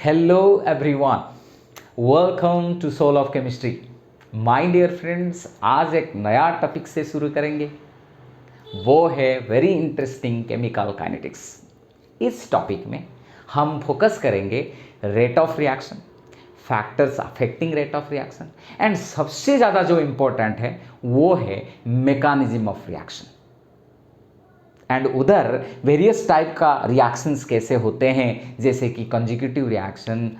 Hello everyone, welcome to Soul of Chemistry. My dear friends, आज एक नया topic से शुरू करेंगे, वो है वेरी इंटरेस्टिंग केमिकल काइनेटिक्स। इस टॉपिक में हम फोकस करेंगे rate of reaction, factors affecting rate of reaction and सबसे ज़्यादा जो इम्पोर्टेंट है वो है मैकेनिज्म ऑफ रिएक्शन। एंड उधर वेरियस टाइप का रिएक्शंस कैसे होते हैं, जैसे कि कंजिक्यूटिव रिएक्शन,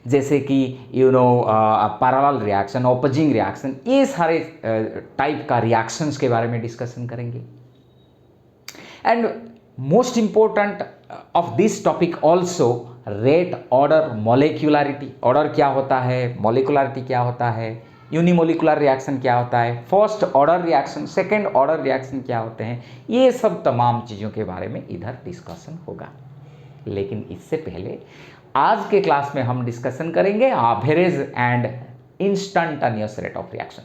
जैसे कि पैरेलल रिएक्शन, ऑपोजिंग रिएक्शन, ये सारे टाइप का रिएक्शंस के बारे में डिस्कशन करेंगे। And most important of this topic also rate, order, molecularity. Order क्या होता है, मोलिकुलरिटी क्या होता है, यूनिमोलिकुलर रिएक्शन क्या होता है, first order reaction, second order reaction क्या होते हैं, ये सब तमाम चीज़ों के बारे में इधर डिस्कशन होगा। लेकिन इससे पहले आज के क्लास में हम डिस्कशन करेंगे average and instantaneous rate of reaction.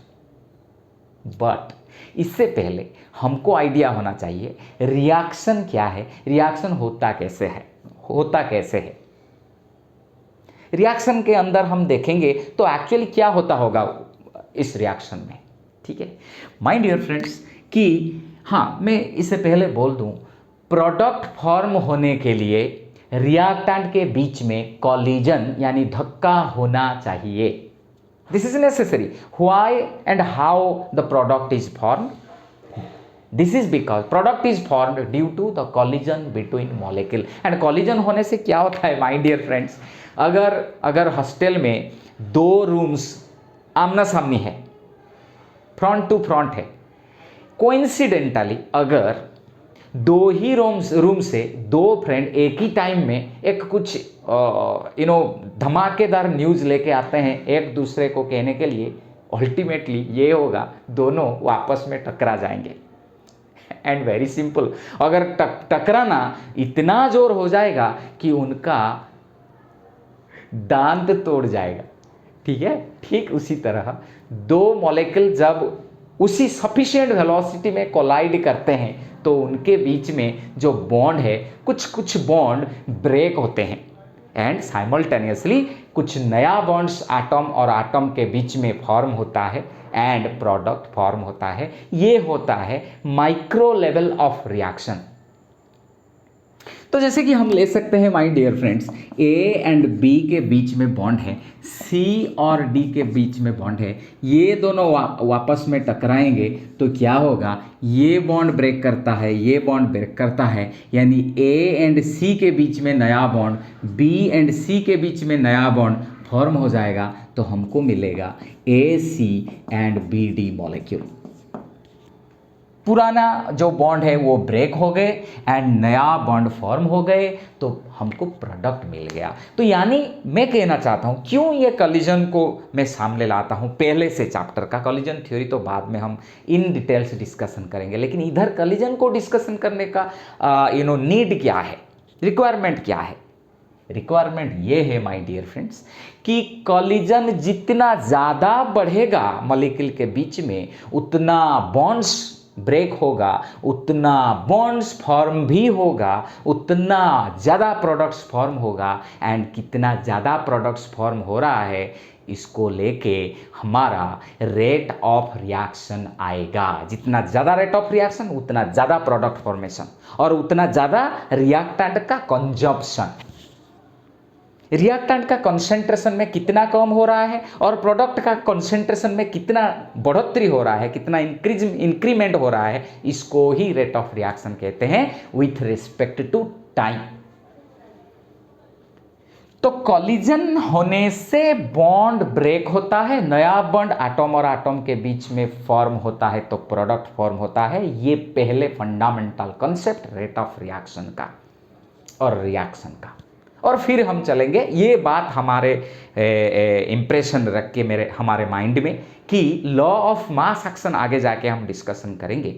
But इससे पहले हमको आइडिया होना चाहिए रिएक्शन क्या है, रिएक्शन होता कैसे है। रिएक्शन के अंदर हम देखेंगे तो एक्चुअली क्या होता होगा इस रिएक्शन में। ठीक है माय डियर फ्रेंड्स, कि हाँ, मैं इससे पहले बोल दूं, प्रोडक्ट फॉर्म होने के लिए रिएक्टेंट के बीच में कॉलिजन यानी धक्का होना चाहिए। This is necessary. Why and how the product is form? This is because product is formed due to the collision between molecule. And collision होने से क्या होता है माय डियर फ्रेंड्स, अगर हॉस्टल में दो रूम्स आमना सामनी है, फ्रंट टू फ्रंट है, कोइंसिडेंटली अगर दो ही रूम से दो फ्रेंड एक ही टाइम में एक कुछ धमाकेदार न्यूज़ लेके आते हैं एक दूसरे को कहने के लिए, अल्टीमेटली ये होगा दोनों आपस में टकरा जाएंगे। एंड वेरी सिंपल, अगर टकराना इतना जोर हो जाएगा कि उनका दांत तोड़ जाएगा। ठीक है, ठीक उसी तरह दो मॉलिक्यूल जब उसी सफिशिएंट वेलोसिटी में कोलाइड करते हैं तो उनके बीच में जो बॉन्ड है, कुछ बॉन्ड ब्रेक होते हैं एंड साइमल्टेनियसली कुछ नया बॉन्ड्स एटम और एटम के बीच में फॉर्म होता है एंड प्रोडक्ट फॉर्म होता है। ये होता है माइक्रो लेवल ऑफ रिएक्शन। तो जैसे कि हम ले सकते हैं my dear friends, A and B के बीच में बॉन्ड है, सी और डी के बीच में बॉन्ड है, ये दोनों वापस में टकराएंगे तो क्या होगा, ये बॉन्ड ब्रेक करता है, ये बॉन्ड ब्रेक करता है, यानी ए एंड सी के बीच में नया बॉन्ड, बी एंड सी के बीच में नया बॉन्ड फॉर्म हो जाएगा। तो हमको मिलेगा ए सी एंड बी डी मॉलिक्यूल। पुराना जो बॉन्ड है वो ब्रेक हो गए एंड नया बॉन्ड फॉर्म हो गए तो हमको प्रोडक्ट मिल गया। तो यानी मैं कहना चाहता हूँ, क्यों ये कॉलिजन को मैं सामने लाता हूँ, पहले से चैप्टर का कॉलिजन थ्योरी तो बाद में हम इन डिटेल्स डिस्कशन करेंगे, लेकिन इधर कॉलिजन को डिस्कशन करने का नीड क्या है, रिक्वायरमेंट क्या है। रिक्वायरमेंट ये है माय डियर फ्रेंड्स कि कॉलिजन जितना ज़्यादा बढ़ेगा मॉलिक्यूल के बीच में, उतना बॉन्ड्स ब्रेक होगा, उतना बॉन्ड्स फॉर्म भी होगा, उतना ज़्यादा प्रोडक्ट्स फॉर्म होगा। एंड कितना ज़्यादा प्रोडक्ट्स फॉर्म हो रहा है, इसको लेके हमारा रेट ऑफ रिएक्शन आएगा। जितना ज़्यादा रेट ऑफ रिएक्शन उतना ज़्यादा प्रोडक्ट फॉर्मेशन और उतना ज़्यादा रिएक्टेंट का कंजप्शन। रिएक्टेंट का कंसंट्रेशन में कितना कम हो रहा है और प्रोडक्ट का कंसंट्रेशन में कितना बढ़ोतरी हो रहा है, कितना इंक्रीमेंट हो रहा है, इसको ही रेट ऑफ रिएक्शन कहते हैं विथ रिस्पेक्ट टू टाइम। तो कॉलिजन होने से बॉन्ड ब्रेक होता है, नया बॉन्ड एटम और एटम के बीच में फॉर्म होता है तो प्रोडक्ट फॉर्म होता है। ये पहले fundamental concept rate of reaction का और रिएक्शन का। और फिर हम चलेंगे, ये बात हमारे इम्प्रेशन रख के हमारे माइंड में, कि लॉ ऑफ मास एक्शन आगे जाके हम डिस्कशन करेंगे,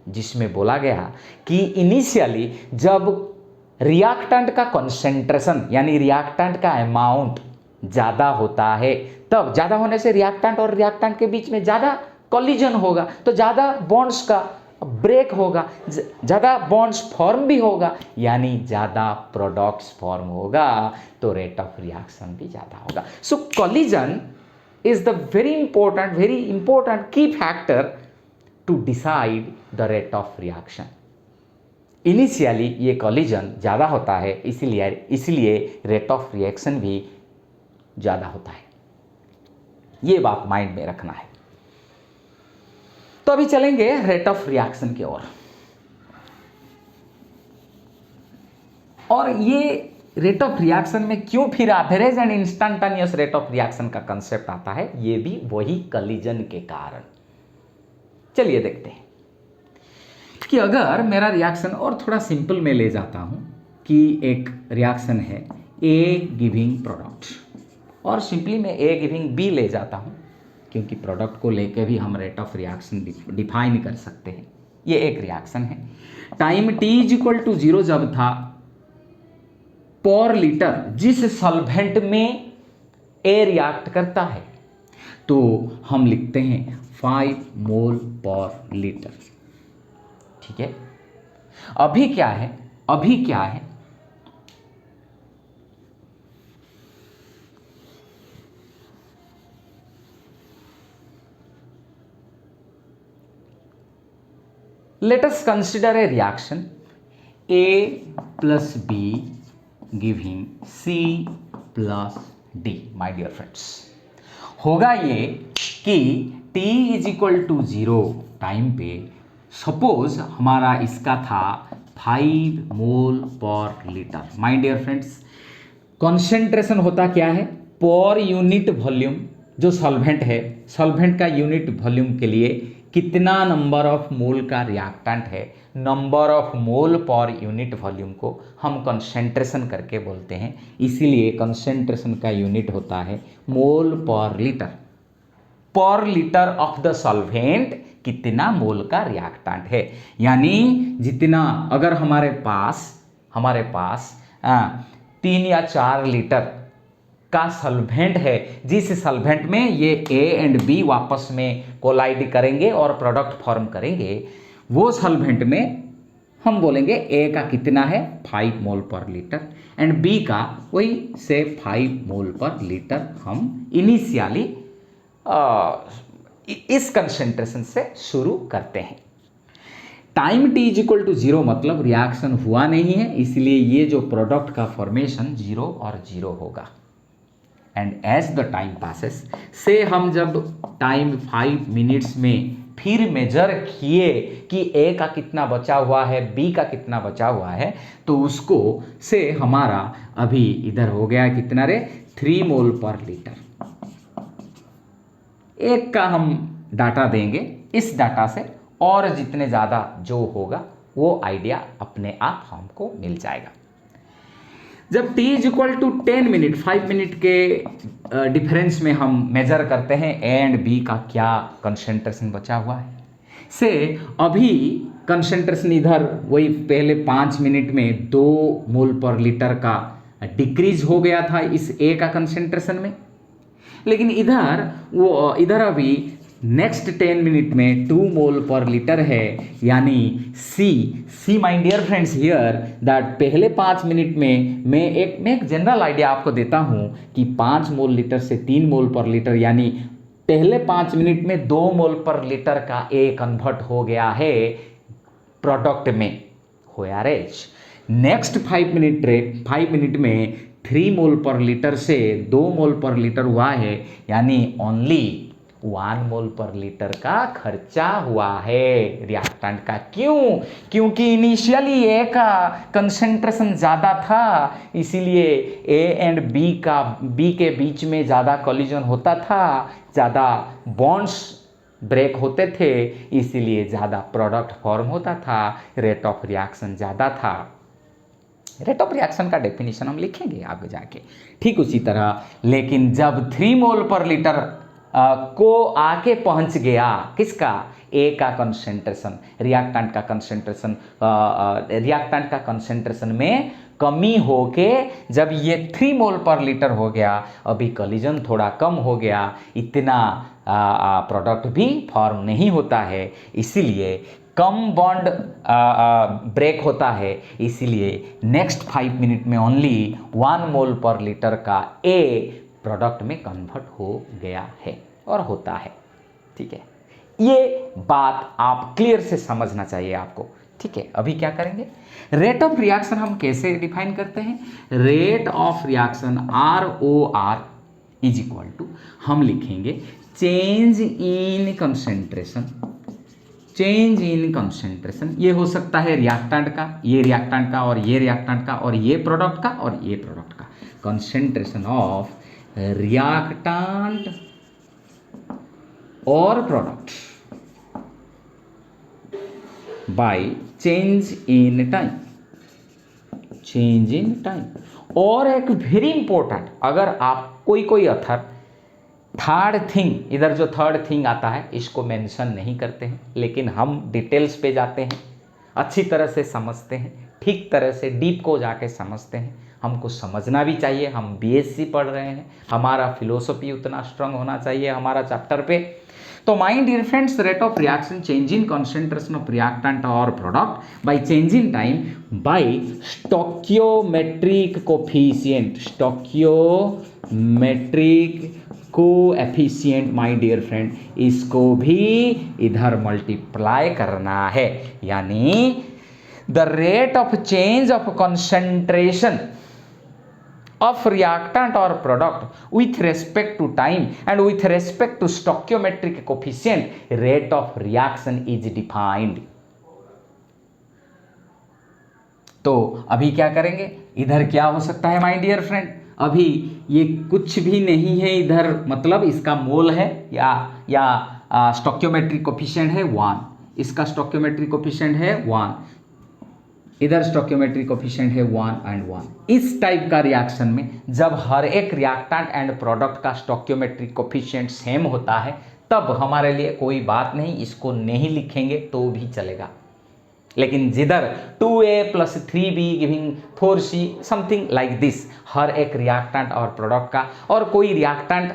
जिसमें बोला गया कि इनिशियली जब रिएक्टेंट का कंसंट्रेशन यानी रिएक्टेंट का अमाउंट ज़्यादा होता है, तब ज़्यादा होने से रिएक्टेंट और रिएक्टेंट के बीच में ज़्यादा कॉलिजन होगा, तो ज़्यादा बॉन्ड्स का ब्रेक होगा, ज़्यादा बॉन्ड्स फॉर्म भी होगा, यानी ज़्यादा प्रोडक्ट्स फॉर्म होगा, तो रेट ऑफ रिएक्शन भी ज़्यादा होगा। So collision is the very important key factor to decide the rate of reaction. Initially ये कोलिजन ज़्यादा होता है, इसलिए रेट ऑफ रिएक्शन भी ज़्यादा होता है। ये बात माइंड में रखना है। तो अभी चलेंगे रेट ऑफ रिएक्शन की ओर। और ये रेट ऑफ रिएक्शन में क्यों फिर average and instantaneous rate of reaction का कंसेप्ट आता है, ये भी वही कोलिजन के कारण। चलिए देखते हैं कि अगर मेरा रिएक्शन और थोड़ा सिंपल में ले जाता हूं कि एक रिएक्शन है ए गिविंग प्रोडक्ट, और सिंपली मैं ए गिविंग बी ले जाता हूं, क्योंकि प्रोडक्ट को लेके भी हम रेट ऑफ रिएक्शन डिफाइन कर सकते हैं। ये एक रिएक्शन है। टाइम t = 0 जब था, पर लीटर जिस सॉल्वेंट में ए रिएक्ट करता है, तो हम लिखते हैं 5 मोल पर लीटर। ठीक है। अभी क्या है, let us consider a reaction A plus B giving C plus D. My dear friends, होगा ये कि T = 0 टाइम पे सपोज हमारा इसका था 5 mole per litre. My dear friends, concentration होता क्या है, पर यूनिट वॉल्यूम। जो सॉल्वेंट है, सॉल्वेंट का यूनिट वॉल्यूम के लिए कितना नंबर ऑफ मोल का रिएक्टेंट है, नंबर ऑफ मोल पर यूनिट वॉल्यूम को हम कंसेंट्रेशन करके बोलते हैं। इसीलिए कंसेंट्रेशन का यूनिट होता है मोल पर लीटर। पर लीटर ऑफ द सॉल्वेंट कितना मोल का रिएक्टेंट है, यानी जितना, अगर हमारे पास 3 या 4 लीटर का सॉल्वेंट है, जिस सॉल्वेंट में ये ए एंड बी आपस में कोलाइड करेंगे और प्रोडक्ट फॉर्म करेंगे, वो सॉल्वेंट में हम बोलेंगे ए का कितना है 5 mole per litre and B का वही से 5 मोल पर लीटर हम इनिशियली इस कंसेंट्रेशन से शुरू करते हैं। टाइम t = 0 मतलब रिएक्शन हुआ नहीं है, इसलिए ये जो प्रोडक्ट का फॉर्मेशन 0 और 0 होगा। And as the time passes से हम जब टाइम 5 मिनट्स में फिर मेजर किए कि ए का कितना बचा हुआ है, बी का कितना बचा हुआ है, तो उसको से हमारा अभी इधर हो गया कितना रे 3 मोल पर लीटर। एक का हम डाटा देंगे, इस डाटा से और जितने ज़्यादा जो होगा वो आइडिया अपने आप हमको मिल जाएगा। जब t = 10 मिनट, 5 मिनट के डिफरेंस में हम मेजर करते हैं ए एंड बी का क्या कंसेंट्रेशन बचा हुआ है, से अभी कंसेंट्रेशन इधर वही पहले 5 मिनट में 2 मोल पर लीटर का डिक्रीज हो गया था इस ए का कंसेंट्रेशन में, लेकिन इधर अभी नेक्स्ट 10 मिनट में 2 मोल पर लीटर है, यानी see my dear friends here that पहले 5 मिनट में मैं एक जनरल आइडिया आपको देता हूं कि 5 मोल लीटर से 3 मोल पर लीटर, यानी पहले 5 मिनट में 2 मोल पर लीटर का ए कन्वर्ट हो गया है प्रोडक्ट में, हो एवरेज। नेक्स्ट 5 मिनट में 3 मोल पर लीटर से 2 मोल पर लीटर हुआ है, यानी ओनली 1 मोल पर लीटर का खर्चा हुआ है रिएक्टेंट का। क्योंकि इनिशियली ए का कंसेंट्रेशन ज़्यादा था, इसीलिए ए एंड बी के बीच में ज़्यादा कोलिजन होता था, ज़्यादा बॉन्ड्स ब्रेक होते थे, इसीलिए ज़्यादा प्रोडक्ट फॉर्म होता था, रेट ऑफ रिएक्शन ज़्यादा था। रेट ऑफ रिएक्शन का डेफिनेशन हम लिखेंगे आगे जाके। ठीक उसी तरह, लेकिन जब 3 मोल पर लीटर को आके पहुंच गया किसका, ए का कंसेंट्रेशन, रिएक्टेंट का कंसेंट्रेशन में कमी होके जब ये 3 मोल पर लीटर हो गया, अभी कोलिजन थोड़ा कम हो गया, इतना प्रोडक्ट भी फॉर्म नहीं होता है, इसीलिए कम बॉन्ड ब्रेक होता है, इसीलिए नेक्स्ट 5 मिनट में ओनली 1 मोल पर लीटर का ए प्रोडक्ट में कन्वर्ट हो गया है और होता है। ठीक है, ये बात आप क्लियर से समझना चाहिए आपको। ठीक है, अभी क्या करेंगे, रेट ऑफ रिएक्शन हम कैसे डिफाइन करते हैं, rate of reaction ROR is equal to, हम लिखेंगे change in concentration, change in concentration, ये हो सकता है रिएक्टेंट का, ये रिएक्टेंट का, और ये रिएक्टेंट का, और ये प्रोडक्ट का, और ये प्रोडक्ट का, कंसेंट्रेशन ऑफ रिएक्टेंट और product by change in time, change in time. और एक वेरी इंपॉर्टेंट, अगर आप कोई अथर थर्ड थिंग, इधर जो थर्ड थिंग आता है इसको मेंशन नहीं करते हैं, लेकिन हम डिटेल्स पे जाते हैं, अच्छी तरह से समझते हैं, ठीक तरह से डीप को जाके समझते हैं। हमको समझना भी चाहिए, हम BSc पढ़ रहे हैं, हमारा फिलोसफी उतना स्ट्रांग होना चाहिए हमारा चैप्टर पे। तो my dear friends, rate of reaction change in concentration of reactant और product by change in time by stoichiometric coefficient, stoichiometric coefficient my dear friend, इसको भी इधर मल्टीप्लाई करना है, यानी the rate of change of concentration of reactant or product with respect to time and with respect to stoichiometric coefficient, rate of reaction is defined। तो अभी क्या करेंगे, इधर क्या हो सकता है माय डियर फ्रेंड, अभी ये कुछ भी नहीं है इधर, मतलब इसका मोल है या स्टोइकियोमेट्रिक कोफिशिएंट है 1, इसका स्टोइकियोमेट्रिक कोफिशिएंट है 1, इधर स्टोइकियोमेट्रिक कोफिशिएंट है 1 and 1। इस टाइप का रिएक्शन में जब हर एक रिएक्टेंट एंड प्रोडक्ट का स्टोइकियोमेट्रिक कोफिशिएंट सेम होता है, तब हमारे लिए कोई बात नहीं, इसको नहीं लिखेंगे तो भी चलेगा। लेकिन जिधर 2A + 3B giving 4C something like this, हर एक रिएक्टेंट और प्रोडक्ट का, और कोई रिएक्टेंट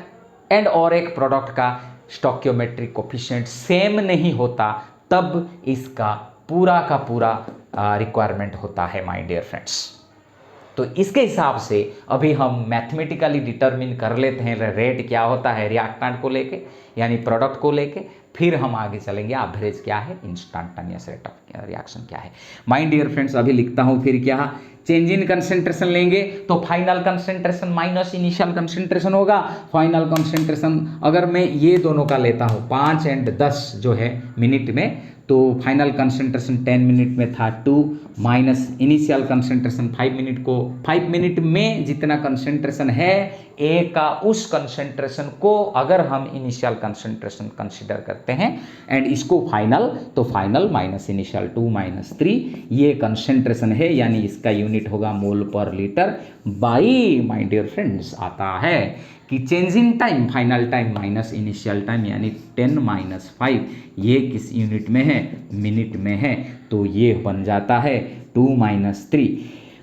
एंड और एक प्रोडक्ट का स्टोइकियोमेट्रिक कोफिशिएंट सेम नहीं होता, तब इसका पूरा का पूरा रिक्वायरमेंट होता है माय डियर फ्रेंड्स। तो इसके हिसाब से अभी हम मैथमेटिकली डिटरमिन कर लेते हैं रेट क्या होता है रिएक्टेंट को लेके, यानी प्रोडक्ट को लेके, फिर हम आगे चलेंगे एवरेज क्या है, इंस्टेंटेनियस रेट ऑफ रिएक्शन क्या है। माय डियर फ्रेंड्स, अभी लिखता हूं फिर क्या, चेंज इन कंसेंट्रेशन लेंगे तो final concentration minus initial concentration होगा। फाइनल कंसेंट्रेशन अगर मैं ये दोनों का लेता हूँ 5 और 10 जो है मिनट में, तो फाइनल कंसेंट्रेशन 10 मिनट में था 2 माइनस इनिशियल कंसेंट्रेशन 5 मिनट में जितना कंसेंट्रेशन है ए का, उस कंसेंट्रेशन को अगर हम इनिशियल कंसेंट्रेशन कंसीडर करते हैं एंड इसको फाइनल, तो फाइनल माइनस इनिशियल 2 - 3 ये कंसेंट्रेशन है, यानी इसका यूनिट होगा mole per litre by my dear friends आता है कि change in time, final time minus initial time, यानी 10 - 5 ये किस यूनिट में है, मिनट में है, तो ये बन जाता है 2 - 3।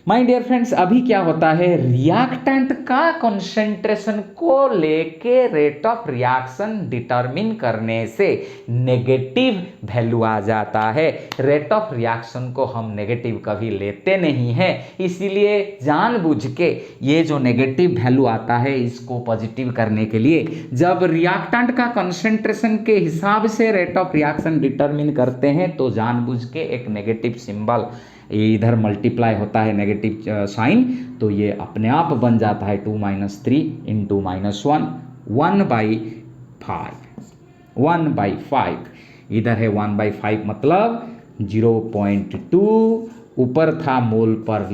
माय डियर फ्रेंड्स, अभी क्या होता है, रिएक्टेंट का कंसेंट्रेशन को लेके रेट ऑफ रिएक्शन डिटरमिन करने से नेगेटिव वैल्यू आ जाता है। रेट ऑफ रिएक्शन को हम नेगेटिव कभी लेते नहीं हैं, इसीलिए जानबूझ के ये जो नेगेटिव वैल्यू आता है इसको पॉजिटिव करने के लिए जब रिएक्टेंट का कंसेंट्रेशन के हिसाब से रेट ऑफ रिएक्शन डिटरमिन करते हैं, तो जानबूझ के एक नेगेटिव सिंबल इधर मल्टीप्लाई होता है, नेगेटिव साइन, तो ये अपने आप बन जाता है 2 - 3 × -1 1/5 इधर है 1/5 मतलब 0.2, ऊपर था मोल पर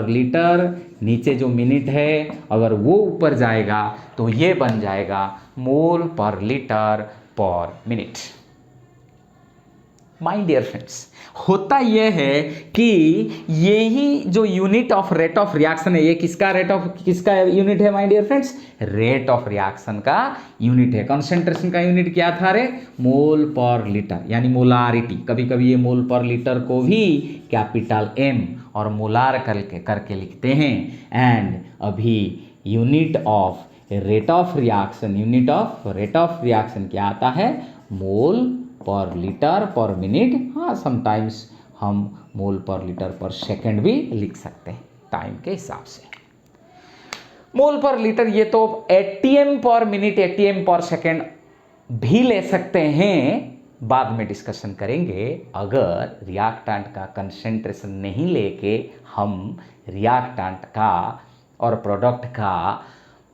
लीटर, नीचे जो मिनट है अगर वो ऊपर जाएगा तो ये बन जाएगा मोल पर लीटर पर मिनट। माय डियर फ्रेंड्स, होता यह है कि यही जो unit of rate of reaction है, ये किसका यूनिट है my dear friends, rate of reaction का यूनिट है। कंसेंट्रेशन का यूनिट क्या था रे, मोल पर लीटर, यानी मोलारिटी। कभी कभी ये मोल पर लीटर को भी कैपिटल M और मोलार करके लिखते हैं। एंड अभी unit of rate of reaction क्या आता है, मोल पर लीटर पर मिनट, हाँ समटाइम्स हम मोल पर लीटर पर सेकंड भी लिख सकते हैं टाइम के हिसाब से। मोल पर लीटर ये तो एटीएम पर मिनट, एटीएम पर सेकंड भी ले सकते हैं, बाद में डिस्कशन करेंगे। अगर रिएक्टेंट का कंसंट्रेशन नहीं लेके हम रिएक्टेंट का और प्रोडक्ट का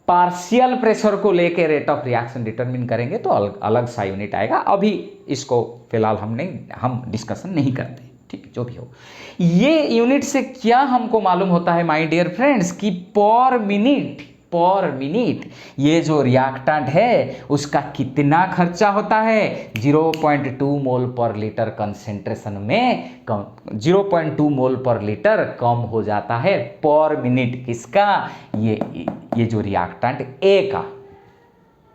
पार्शियल प्रेशर को लेके रेट ऑफ रिएक्शन डिटरमिन करेंगे तो अलग सा यूनिट आएगा। अभी इसको फिलहाल हम डिस्कशन नहीं करते, ठीक, जो भी हो। ये यूनिट से क्या हमको मालूम होता है माय डियर फ्रेंड्स कि पर मिनट ये जो रिएक्टेंट है उसका कितना खर्चा होता है। 0.2 मोल पर लीटर कंसेंट्रेशन में 0.2 मोल पर लीटर कम हो जाता है पर मिनट, किसका, ये जो रिएक्टेंट ए का,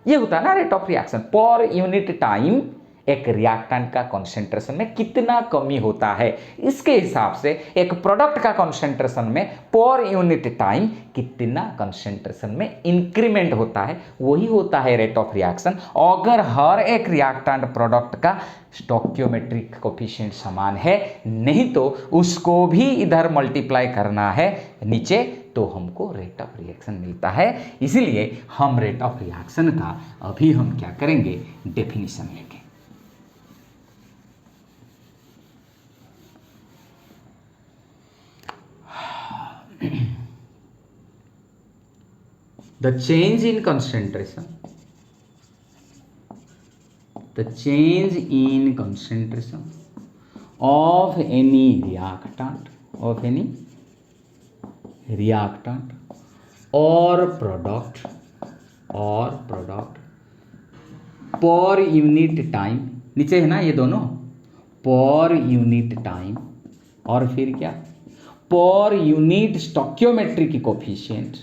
ये होता है ना rate of reaction. Per unit time एक रिएक्टेंट का कंसंट्रेशन में कितना कमी होता है, इसके हिसाब से एक प्रोडक्ट का कंसंट्रेशन में पर यूनिट टाइम कितना कंसंट्रेशन में इंक्रीमेंट होता है, वही होता है रेट ऑफ रिएक्शन। अगर हर एक रिएक्टेंट प्रोडक्ट का स्टोइकियोमेट्रिक कोफिशिएंट समान है, नहीं तो उसको भी इधर मल्टीप्लाई करना है नीचे, तो हमको रेट ऑफ रिएक्शन मिलता है। इसीलिए हम रेट ऑफ रिएक्शन का अभी हम क्या करेंगे, डेफिनेशन लेंगे। The change in concentration of any reactant or product per unit time, नीचे है ना ये दोनों, पर यूनिट टाइम और फिर क्या, per unit stoichiometric coefficient,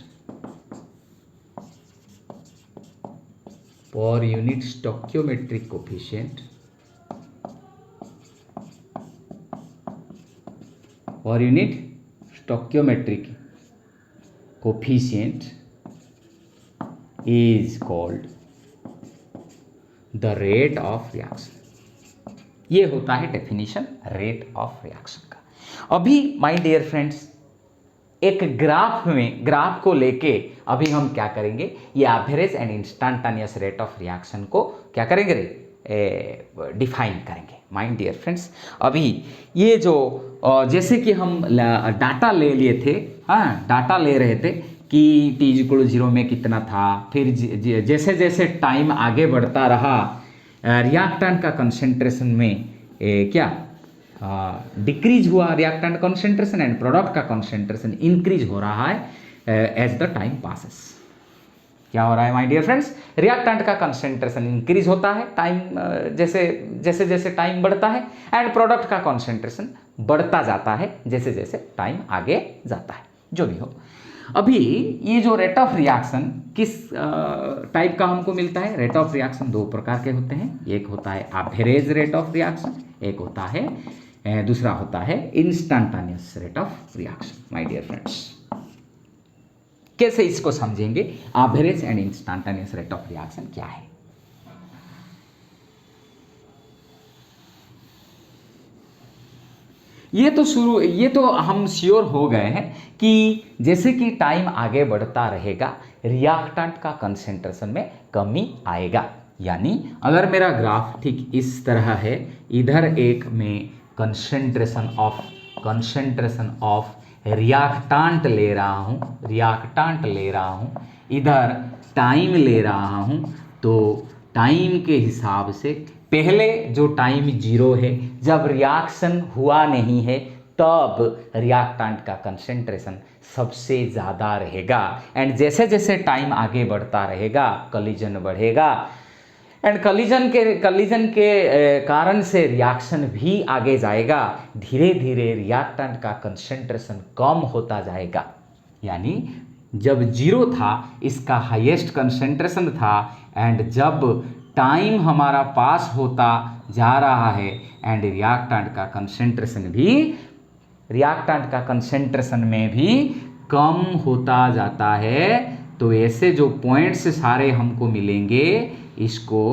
per unit stoichiometric coefficient, per unit stoichiometric coefficient is called the rate of reaction। ये होता है डेफिनेशन रेट ऑफ रिएक्शन का। अभी माय डियर फ्रेंड्स एक ग्राफ को लेके अभी हम क्या करेंगे, ये average and instantaneous rate of reaction को क्या करेंगे, डिफाइन करेंगे माय डियर फ्रेंड्स। अभी ये जो जैसे कि हम डाटा ले लिए थे, हाँ डाटा ले रहे थे कि t=0 में कितना था, फिर जैसे जैसे टाइम आगे बढ़ता रहा रिएक्टेंट का कंसंट्रेशन में क्या डिक्रीज हुआ, रिएक्टेंट कंसंट्रेशन एंड प्रोडक्ट का कंसंट्रेशन इंक्रीज हो रहा है एज द टाइम पासेस। क्या हो रहा है माय डियर फ्रेंड्स, रिएक्टेंट का कंसंट्रेशन इंक्रीज होता है टाइम जैसे जैसे टाइम बढ़ता है, एंड प्रोडक्ट का कंसंट्रेशन बढ़ता जाता है जैसे जैसे टाइम आगे जाता है, जो भी हो। अभी ये जो रेट ऑफ रिएक्शन किस टाइप का हमको मिलता है, रेट ऑफ रिएक्शन दो प्रकार के होते हैं, एक होता है एवरेज रेट ऑफ रिएक्शन, एक होता है दूसरा होता है instantaneous rate of reaction. My dear friends कैसे इसको समझेंगे, average and instantaneous rate of reaction क्या है। ये तो हम श्योर हो गए हैं कि जैसे कि टाइम आगे बढ़ता रहेगा रिएक्टेंट का कंसंट्रेशन में कमी आएगा। यानी अगर मेरा ग्राफ ठीक इस तरह है, इधर एक में कंसंट्रेशन ऑफ रिएक्टेंट ले रहा हूँ, इधर टाइम ले रहा हूँ, तो टाइम के हिसाब से पहले जो टाइम 0 है, जब रिएक्शन हुआ नहीं है, तब रिएक्टेंट का कंसंट्रेशन सबसे ज़्यादा रहेगा, एंड जैसे जैसे टाइम आगे बढ़ता रहेगा कॉलिजन बढ़ेगा, एंड कॉलिजन के कारण से रिएक्शन भी आगे जाएगा, धीरे धीरे रिएक्टेंट का कंसंट्रेशन कम होता जाएगा। यानी जब 0 था इसका हाईएस्ट कंसंट्रेशन था, एंड जब टाइम हमारा पास होता जा रहा है एंड रिएक्टेंट का कंसंट्रेशन में भी कम होता जाता है, तो ऐसे जो पॉइंट्स सारे हमको मिलेंगे इसको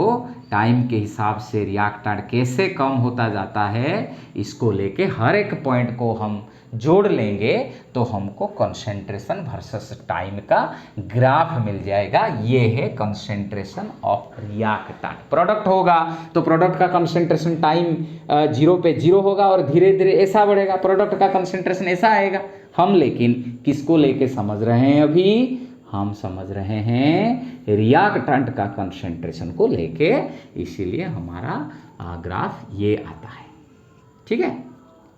टाइम के हिसाब से रिएक्टेंट कैसे कम होता जाता है, इसको लेके हर एक पॉइंट को हम जोड़ लेंगे तो हमको कंसंट्रेशन वर्सेस टाइम का ग्राफ मिल जाएगा। ये है कंसंट्रेशन ऑफ रिएक्टेंट। प्रोडक्ट होगा तो प्रोडक्ट का कंसंट्रेशन टाइम 0 पे 0 होगा और धीरे धीरे ऐसा बढ़ेगा, प्रोडक्ट का कंसंट्रेशन ऐसा आएगा। हम लेकिन किसको लेके समझ रहे हैं अभी? हम समझ रहे हैं रिएक्टेंट का कंसंट्रेशन को लेके, इसीलिए हमारा ग्राफ ये आता है। ठीक है,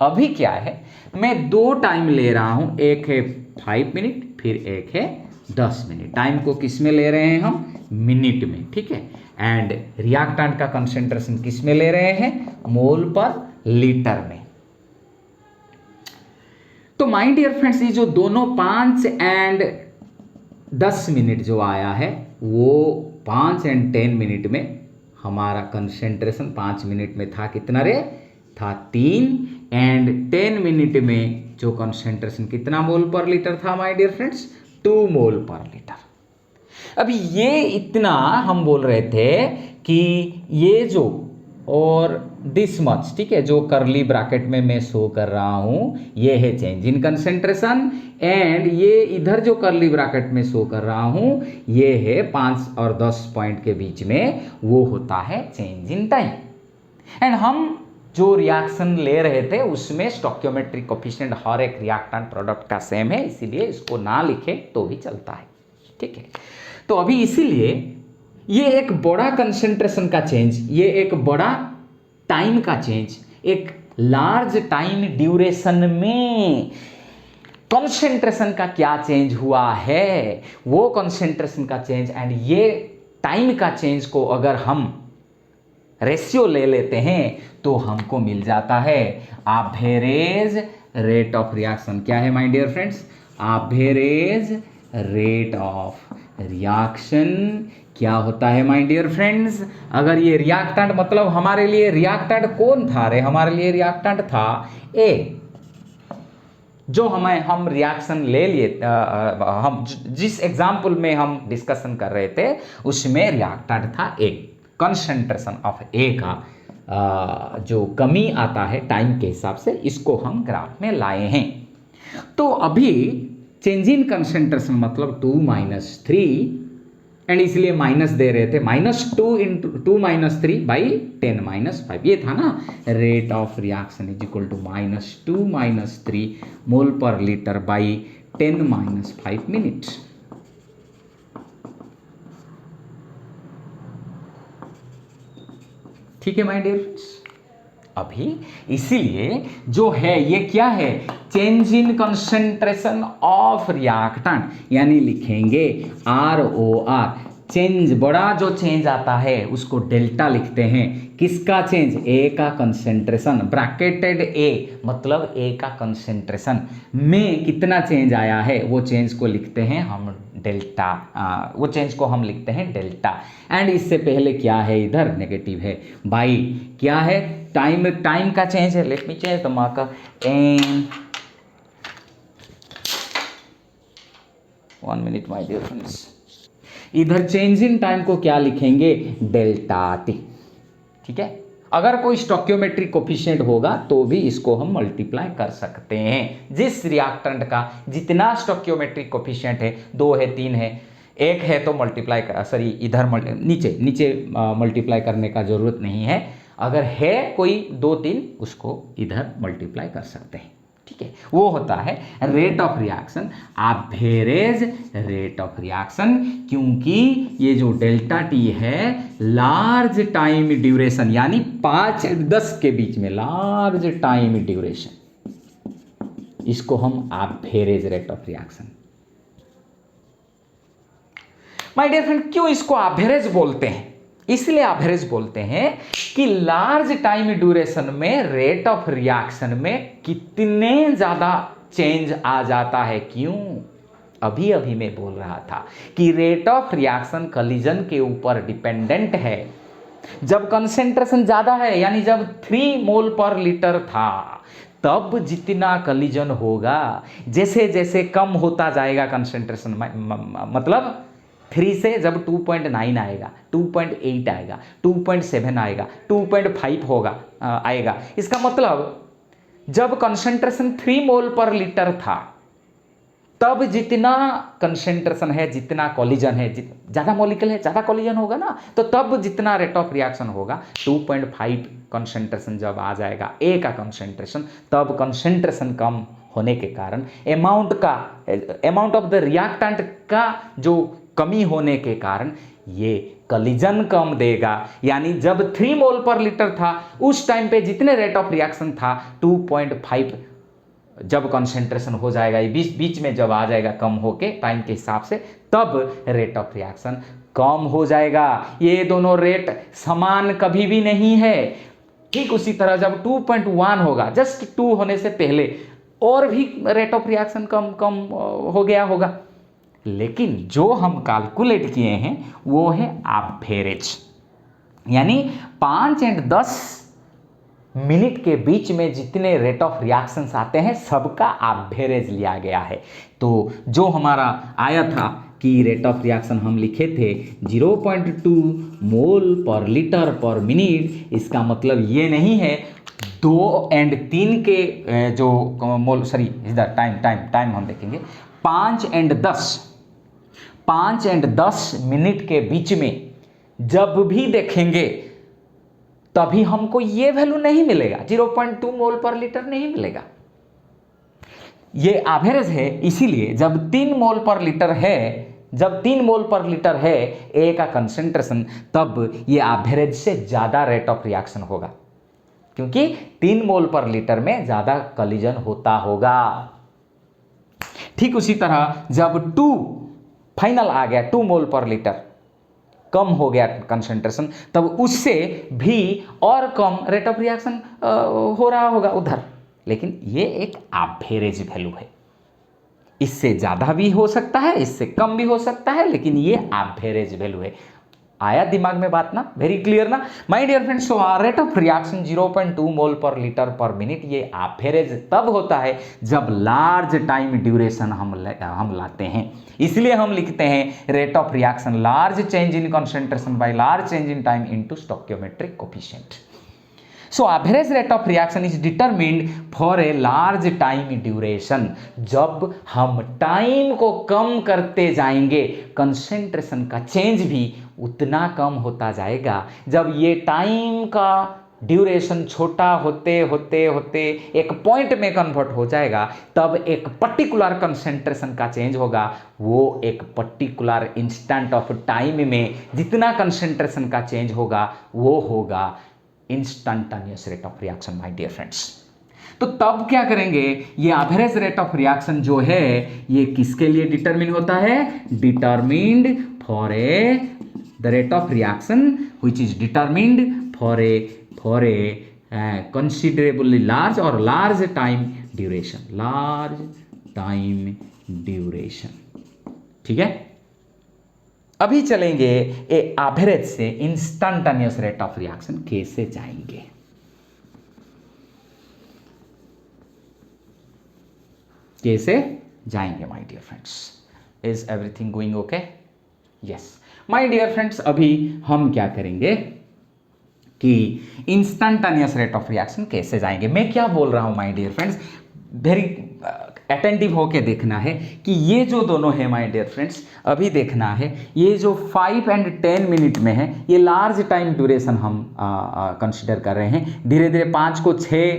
अभी क्या है, मैं दो टाइम ले रहा हूं, एक है 5 मिनट फिर एक है 10 मिनट। टाइम को किस में ले रहे हैं हम? मिनट में। ठीक है, एंड रिएक्टेंट का कंसंट्रेशन किस में ले रहे हैं? मोल पर लीटर में। तो माय डियर फ्रेंड्स, ये जो दोनों 5 एंड 10 मिनट जो आया है, वो 5 एंड 10 मिनट में हमारा कंसंट्रेशन 5 मिनट में था कितना रे? था 3, एंड 10 मिनट में जो कंसंट्रेशन कितना मोल पर लीटर था my dear friends? 2 mole per litre. अभी ये इतना हम बोल रहे थे कि ये जो और दिस मच, ठीक है, जो करली ब्रैकेट में मैं शो कर रहा हूं, ये है चेंज इन कंसंट्रेशन, एंड ये इधर जो करली ब्रैकेट में शो कर रहा हूं, ये है 5 और 10 पॉइंट के बीच में, वो होता है चेंज इन टाइम। एंड हम जो रिएक्शन ले रहे थे उसमें स्टोइकियोमेट्रिक कोफिशिएंट हर एक रिएक्टेंट प्रोडक्ट का सेम है, इसीलिए इसको ना लिखे तो भी चलता है। ठीक है, तो अभी इसीलिए ये एक बड़ा कंसंट्रेशन का चेंज, ये एक बड़ा टाइम का चेंज, एक लार्ज टाइम ड्यूरेशन में कंसंट्रेशन का क्या चेंज हुआ है, वो कंसंट्रेशन का चेंज एंड ये टाइम का चेंज को अगर हम रेशियो ले लेते हैं तो हमको मिल जाता है एवरेज रेट ऑफ रिएक्शन। क्या है my dear friends? Average rate of reaction क्या होता है माय डियर फ्रेंड्स? अगर ये रिएक्टेंट, मतलब हमारे लिए रिएक्टेंट कौन था रे? हमारे लिए रिएक्टेंट था ए, जो हम रिएक्शन ले लिए, हम जिस एग्जाम्पल में हम डिस्कशन कर रहे थे उसमें रिएक्टेंट था ए। कंसंट्रेशन ऑफ ए का जो कमी आता है टाइम के हिसाब से, इसको हम ग्राफ में लाए हैं। तो अभी चेंज इन कंसंट्रेशन मतलब 2 - 3, एंड इसलिए माइनस दे रहे थे, -2 × 2 - 3 / 10 - 5, ये था ना। Rate of reaction is equal to -2 - 3 mole per litre by 10 - 5 minutes. ठीक है माय डियर फ्रेंड्स, अभी इसीलिए जो है ये क्या है? Change in concentration of reactant, यानी लिखेंगे ROR। चेंज, बड़ा जो चेंज आता है उसको डेल्टा लिखते हैं। किसका चेंज? ए का कंसंट्रेशन, ब्रैकेटेड ए मतलब ए का कंसंट्रेशन में कितना चेंज आया है, वो चेंज को लिखते हैं हम डेल्टा, वो चेंज को हम लिखते हैं डेल्टा। एंड इससे पहले क्या है? इधर नेगेटिव है, बाई क्या है? टाइम का चेंज है। Let me change the marker and 1 minute my dear friends. इधर चेंज इन टाइम को क्या लिखेंगे? Delta t. ठीक है, अगर कोई स्टोइकियोमेट्रिक कोफिशिएंट होगा तो भी इसको हम मल्टीप्लाई कर सकते हैं। जिस रिएक्टेंट का जितना स्टोइकियोमेट्रिक कोफिशिएंट है, 2 है 3 है, 1 है तो मल्टीप्लाई कर, सॉरी इधर नीचे मल्टीप्लाई करने का जरूरत नहीं है। अगर है कोई 2 3 उसको इधर मल्टीप्लाई कर सकते हैं। ठीक है, वो होता है rate of reaction, average rate of reaction, क्योंकि ये जो डेल्टा टी है लार्ज टाइम ड्यूरेशन, यानी 5 और 10 के बीच में लार्ज टाइम ड्यूरेशन, इसको हम average rate of reaction. My dear friend, क्यों इसको एवरेज बोलते हैं? इसलिए एवरेज बोलते हैं कि लार्ज टाइम ड्यूरेशन में रेट ऑफ रिएक्शन में कितने ज्यादा चेंज आ जाता है। क्यों? अभी अभी मैं बोल रहा था कि रेट ऑफ रिएक्शन कॉलिजन के ऊपर डिपेंडेंट है। जब कंसंट्रेशन ज्यादा है, यानी जब 3 मोल पर लीटर था, तब जितना कॉलिजन होगा, जैसे जैसे कम होता जाएगा कंसंट्रेशन, मतलब 3 से जब 2.9 आएगा, 2.8 आएगा, 2.7 आएगा, 2.5 होगा आएगा, इसका मतलब जब कंसंट्रेशन 3 मोल पर लीटर था तब जितना कंसंट्रेशन है, जितना कॉलिजन है, ज़्यादा मॉलिक्यूल है, ज़्यादा कॉलिजन होगा ना, तो तब जितना रेट ऑफ रिएक्शन होगा 2.5 कंसंट्रेशन जब आ जाएगा ए का कंसंट्रेशन, तब कंसंट्रेशन कम होने के कारण अमाउंट ऑफ द रिएक्टेंट का जो कमी होने के कारण ये कॉलिजन कम देगा। यानी जब 3 मोल पर लीटर था उस टाइम पे जितने रेट ऑफ रिएक्शन था 2.5 जब कंसंट्रेशन हो जाएगा, ये बीच में जब आ जाएगा कम होके टाइम के हिसाब से, तब रेट ऑफ रिएक्शन कम हो जाएगा। ये दोनों रेट समान कभी भी नहीं है। ठीक उसी तरह जब 2.1 होगा, जस्ट 2 होने से पहले और भी रेट ऑफ रिएक्शन कम हो गया होगा, लेकिन जो हम कैलकुलेट किए हैं वो है एवरेज। यानी 5 और 10 मिनट के बीच में जितने रेट ऑफ रिएक्शंस आते हैं सबका एवरेज लिया गया है। तो जो हमारा आया था कि रेट ऑफ रिएक्शन हम लिखे थे 0.2 मोल पर लीटर पर मिनट, इसका मतलब ये नहीं है 2 और 3 के जो मोल, सॉरी इधर टाइम हम देखेंगे 5 और 10 मिनट के बीच में जब भी देखेंगे तभी हमको ये वैल्यू नहीं मिलेगा, 0.2 मोल पर लीटर नहीं मिलेगा। ये एवरेज है, इसीलिए जब 3 मोल पर लीटर है, जब 3 मोल पर लीटर है ए का कंसंट्रेशन, तब ये एवरेज से ज़्यादा रेट ऑफ रिएक्शन होगा, क्योंकि 3 मोल पर लीटर में ज़्यादा कॉलिजन होता होगा। ठीक उसी तरह जब 2 फाइनल आ गया, 2 मोल पर लीटर कम हो गया कंसंट्रेशन, तब उससे भी और कम रेट ऑफ रिएक्शन हो रहा होगा उधर, लेकिन ये एक एवरेज वैल्यू है। इससे ज़्यादा भी हो सकता है, इससे कम भी हो सकता है, लेकिन ये एवरेज वैल्यू है। आया दिमाग में बात ना? वेरी क्लियर ना my dear friends. So rate of reaction 0.2 mole per litre पर मिनट, ये एवरेज तब होता है जब लार्ज टाइम ड्यूरेशन हम लाते हैं। इसलिए हम लिखते हैं rate of reaction large change in concentration by large change in time into stoichiometric coefficient. So average rate of reaction is determined for a large time duration. जब हम टाइम को कम करते जाएंगे कंसंट्रेशन का चेंज भी उतना कम होता जाएगा। जब ये टाइम का ड्यूरेशन छोटा होते होते होते एक पॉइंट में कन्वर्ट हो जाएगा, तब एक पर्टिकुलर कंसंट्रेशन का चेंज होगा। वो एक पर्टिकुलर इंस्टेंट ऑफ टाइम में जितना कंसंट्रेशन का चेंज होगा वो होगा instantaneous rate of reaction my dear friends. तो तब क्या करेंगे, ये एवरेज रेट ऑफ रिएक्शन जो है ये किसके लिए डिटरमिन होता है? Determined for a the rate of reaction which is determined for a considerably large और लार्ज टाइम ड्यूरेशन। ठीक है, अभी चलेंगे एवरेज से इंस्टंटेनियस रेट ऑफ रिएक्शन कैसे जाएंगे। कैसे जाएंगे my dear friends? Is everything going okay? Yes my dear friends, अभी हम क्या करेंगे कि इंस्टंटेनियस रेट ऑफ रिएक्शन कैसे जाएंगे। मैं क्या बोल रहा हूं my dear friends, very attentive होके देखना है कि ये जो दोनों है माय डियर फ्रेंड्स, अभी देखना है ये जो 5 और 10 मिनट में है ये लार्ज टाइम ड्यूरेशन हम कंसिडर कर रहे हैं। धीरे धीरे 5 को 6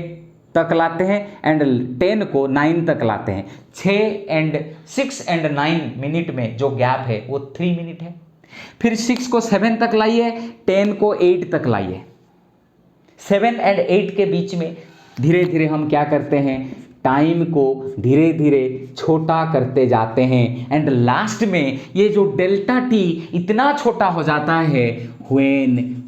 तक लाते हैं एंड 10 को 9 तक लाते हैं। 6 और 9 मिनट में जो गैप है वो 3 मिनट है। फिर 6 को 7 तक लाइए, 10 को 8 तक लाइए। 7 और 8 के बीच में धीरे धीरे हम क्या करते हैं, टाइम को धीरे धीरे छोटा करते जाते हैं एंड लास्ट में ये जो डेल्टा टी इतना छोटा हो जाता है व्हेन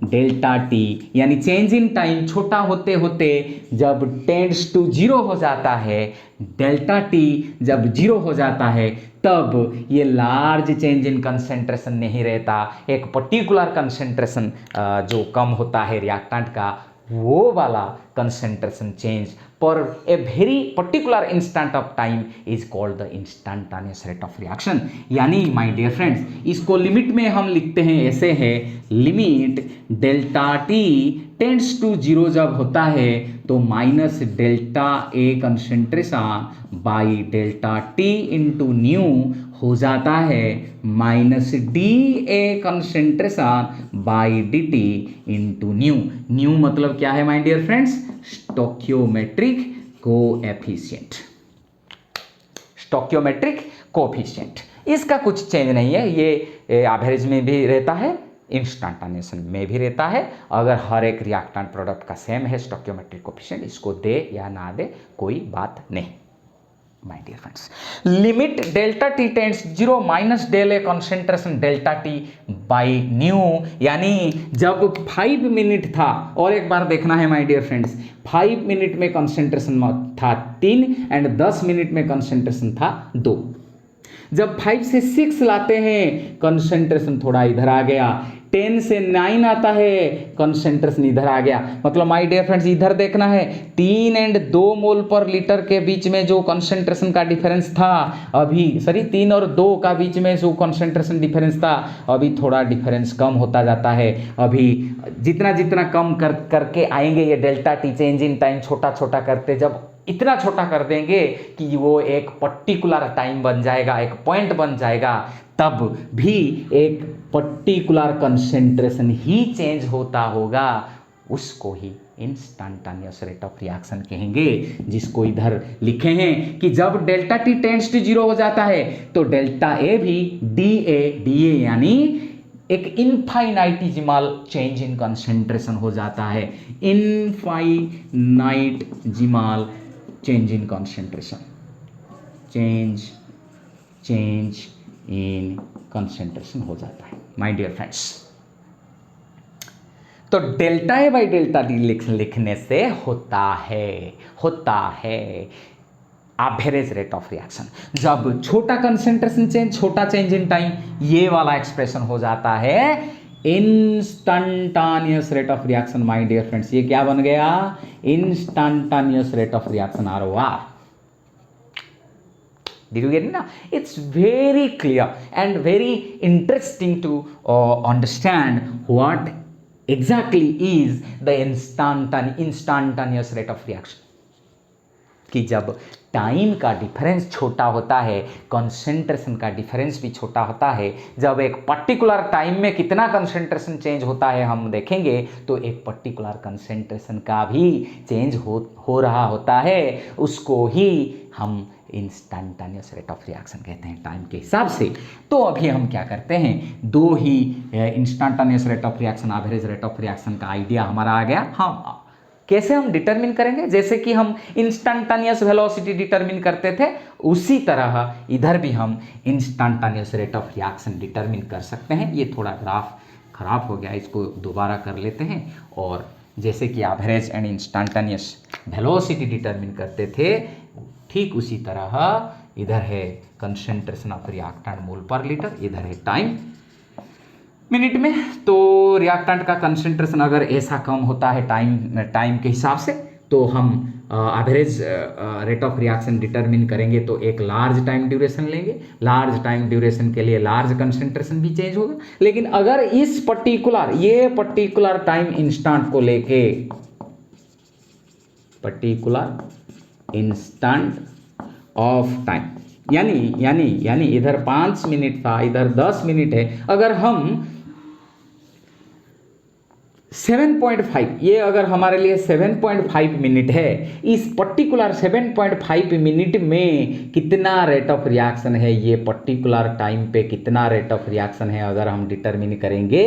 डेल्टा टी यानी चेंज इन टाइम छोटा होते होते जब टेंड्स टू 0 हो जाता है, डेल्टा टी जब 0 हो जाता है तब ये लार्ज चेंज इन कंसेंट्रेशन नहीं रहता। एक पर्टिकुलर कंसेंट्रेशन जो कम होता है रिएक्टेंट का, वो वाला कंसेंट्रेशन चेंज पर a very particular instant of time is called the instantaneous rate of reaction. यानी माय डियर फ्रेंड्स, इसको लिमिट में हम लिखते हैं ऐसे है, limit delta t tends to zero जब होता है तो minus delta A concentration by delta t into nu हो जाता है minus d A concentration by d t into nu. Nu मतलब क्या है my dear friends? Stoichiometric coefficient. Stoichiometric coefficient, इसका कुछ चेंज नहीं है, ये एवरेज में भी रहता है, इंस्टैंटेनियस में भी रहता है। अगर हर एक रिएक्टेंट प्रोडक्ट का सेम है स्टोक्योमेट्रिक कोएफिशिएंट, इसको दे या ना दे कोई बात नहीं। My dear friends, limit delta t tends zero minus del A concentration delta t by nu, यानी जब 5 मिनट था, और एक बार देखना है माय डियर फ्रेंड्स, 5 मिनट में कंसेंट्रेशन था 3 एंड 10 मिनट में कंसेंट्रेशन था 2। जब 5 से 6 लाते हैं कंसेंट्रेशन थोड़ा इधर आ गया, 10 से 9 आता है कंसेंट्रेशन इधर आ गया। मतलब माय डियर फ्रेंड्स इधर देखना है, 3 एंड 2 मोल पर लीटर के बीच में जो कंसेंट्रेशन का डिफरेंस था अभी, सॉरी 3 और 2 का बीच में जो कंसेंट्रेशन डिफरेंस था अभी थोड़ा डिफरेंस कम होता जाता है। अभी जितना जितना कम करके आएंगे ये delta T change in time छोटा छोटा करते, जब इतना छोटा कर देंगे कि वो एक पर्टिकुलर टाइम बन जाएगा, एक पॉइंट बन जाएगा, तब भी एक पर्टिकुलर कंसेंट्रेशन ही चेंज होता होगा, उसको ही इंस्टैंटेनियस रेट ऑफ रिएक्शन कहेंगे, जिसको इधर लिखे हैं कि जब delta t tends to zero हो जाता है तो डेल्टा ए भी डी ए यानी एक इनफाइनाइटिजिमल चेंज इन कंसेंट्रेशन हो जाता है। Infinitesimal change in concentration, change in concentration हो जाता है माय डियर फ्रेंड्स। तो delta A by delta D लिखने से होता है एवरेज रेट ऑफ रिएक्शन। जब छोटा कंसेंट्रेशन चेंज, छोटा चेंज इन टाइम, ये वाला एक्सप्रेशन हो जाता है instantaneous rate of reaction my dear friends. ये क्या बन गया? Instantaneous rate of reaction, ROR। Did you get it now? It's very clear and very interesting to understand what exactly is the instantaneous rate of reaction. कि जब time का difference छोटा होता है, कंसेंट्रेशन का डिफरेंस भी छोटा होता है। जब एक पर्टिकुलर टाइम में कितना कंसेंट्रेशन चेंज होता है हम देखेंगे, तो एक पर्टिकुलर कंसेंट्रेशन का भी चेंज हो रहा होता है, उसको ही हम इंस्टैंटेनियस रेट ऑफ रिएक्शन कहते हैं टाइम के हिसाब से। तो अभी हम क्या करते हैं, दो ही instantaneous rate of reaction, average rate of reaction का आइडिया हमारा आ गया। हम कैसे हम डिटरमिन करेंगे, जैसे कि हम इंस्टैंटेनियस वेलोसिटी डिटरमिन करते थे, उसी तरह इधर भी हम instantaneous rate of reaction determine कर सकते हैं। ये थोड़ा ग्राफ खराब हो गया, इसको दोबारा कर लेते हैं। और जैसे कि average and instantaneous velocity determine करते थे, ठीक उसी तरह इधर है concentration of reactant mole per litre, इधर है टाइम मिनट में। तो रिएक्टेंट का कंसेंट्रेशन अगर ऐसा कम होता है टाइम के हिसाब से, तो हम average rate of reaction determine करेंगे तो एक लार्ज टाइम ड्यूरेशन लेंगे। लार्ज टाइम ड्यूरेशन के लिए लार्ज कंसेंट्रेशन भी चेंज होगा। लेकिन अगर इस पर्टिकुलर टाइम इंस्टेंट को लेके, पर्टिकुलर इंस्टेंट ऑफ टाइम, यानी इधर 5 मिनट था, इधर 10 मिनट है, अगर हम 7.5, ये अगर हमारे लिए 7.5 मिनट है, इस पर्टिकुलर 7.5 मिनट में कितना रेट ऑफ रिएक्शन है, ये पर्टिकुलर टाइम पे कितना रेट ऑफ रिएक्शन है अगर हम डिटरमिन करेंगे,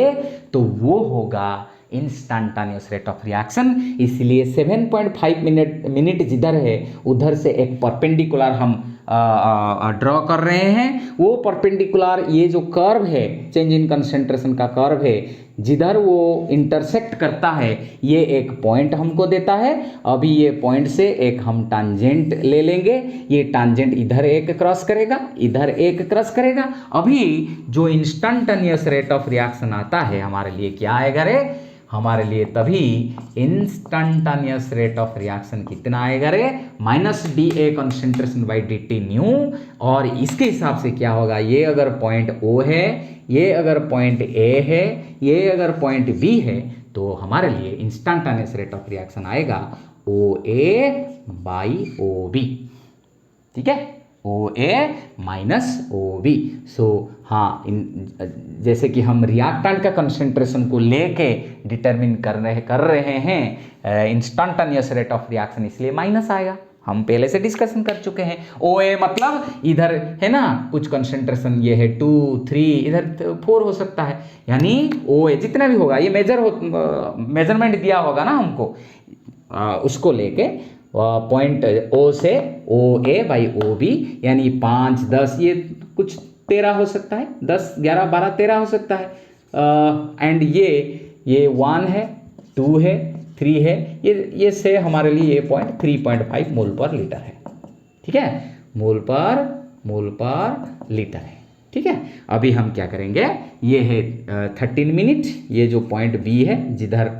तो वो होगा इंस्टैंटेनियस रेट ऑफ रिएक्शन। इसलिए 7.5 मिनट जिधर है उधर से एक परपेंडिकुलर हम ड्रॉ कर रहे हैं। वो परपेंडिकुलर, ये जो कर्व है, चेंज इन कंसेंट्रेशन का कर्व है, जिधर वो इंटरसेक्ट करता है, ये एक पॉइंट हमको देता है। अभी ये पॉइंट से एक हम टांजेंट ले लेंगे, ये टांजेंट इधर एक क्रॉस करेगा, इधर एक क्रॉस करेगा। अभी जो इंस्टैंटेनियस रेट ऑफ रिएक्शन आता है हमारे लिए क्या आएगा रे? हमारे लिए तभी इंस्टंटानियस रेट ऑफ रिएक्शन कितना आएगा रे, minus d a concentration by d T new. और इसके हिसाब से क्या होगा, ये अगर पॉइंट ओ है, ये अगर पॉइंट ए है, ये अगर पॉइंट बी है, तो हमारे लिए इंस्टंटानियस रेट ऑफ रिएक्शन आएगा ओ ए बाई ओ बी। ठीक है, ओ ए माइनस ओ बी। सो हाँ, जैसे कि हम रिएक्टेंट का कंसंट्रेशन को लेके डिटरमिन कर रहे हैं इंस्टंटेनियस रेट ऑफ रिएक्शन, इसलिए माइनस आएगा। हम पहले से डिस्कशन कर चुके हैं। ओ ए मतलब इधर है ना कुछ कंसंट्रेशन, ये है 2 3, इधर 4 हो सकता है, यानी ओ ए जितना भी होगा, ये मेजरमेंट दिया होगा ना हमको, उसको लेके पॉइंट ओ से ओ ए बाई ओ बी, यानी 5 10, ये कुछ 13 हो सकता है, 10 11 12 13 हो सकता है। एंड ये 1 है, 2 है, 3 है, ये से हमारे लिए ये पॉइंट 3.5 मोल पर लीटर है। ठीक है, मोल पर लीटर है। ठीक है, अभी हम क्या करेंगे, ये है 13 मिनट, ये जो पॉइंट बी है, जिधर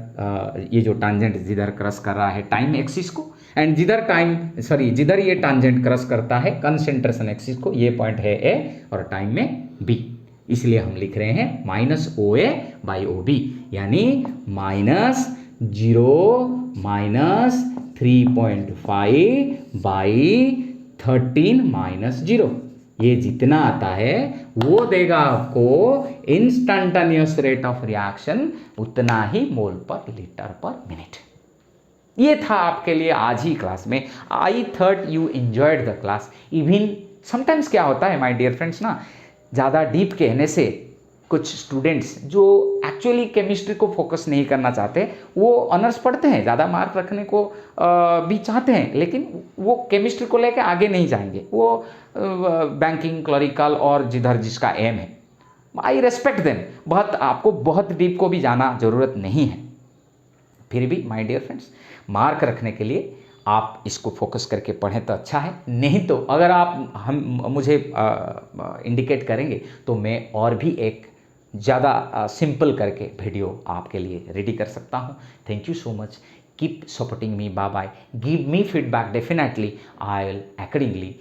ये जो टांजेंट जिधर क्रॉस कर रहा है टाइम एक्सिस को, एंड जिधर ये टांजेंट क्रॉस करता है कंसंट्रेशन एक्सिस को, ये पॉइंट है ए और टाइम में बी, इसलिए हम लिख रहे हैं minus O A by O B, यानी माइनस 0 माइनस 3.5 बाई 13 माइनस 0, ये जितना आता है वो देगा आपको इंस्टंटेनियस रेट ऑफ रिएक्शन, उतना ही मोल पर लीटर पर मिनट। ये था आपके लिए आज ही क्लास में। I thought you enjoyed the class. Even sometimes क्या होता है माय डियर फ्रेंड्स ना, ज़्यादा डीप कहने से कुछ स्टूडेंट्स जो एक्चुअली केमिस्ट्री को फोकस नहीं करना चाहते, वो ऑनर्स पढ़ते हैं, ज़्यादा मार्क रखने को भी चाहते हैं, लेकिन वो केमिस्ट्री को लेकर आगे नहीं जाएंगे, वो बैंकिंग क्लरिकल और जिधर जिसका एम है, आई रेस्पेक्ट देम, आपको बहुत डीप को भी जाना ज़रूरत नहीं है। फिर भी माय डियर फ्रेंड्स, मार्क रखने के लिए आप इसको फोकस करके पढ़ें तो अच्छा है, नहीं तो अगर आप मुझे इंडिकेट करेंगे तो मैं और भी एक ज़्यादा सिंपल करके वीडियो आपके लिए रेडी कर सकता हूँ। Thank you so much, keep supporting me, bye bye, give me feedback, definitely I will accordingly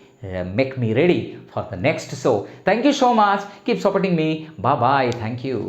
make me ready for the next show. Thank you so much, keep supporting me, bye bye, thank you.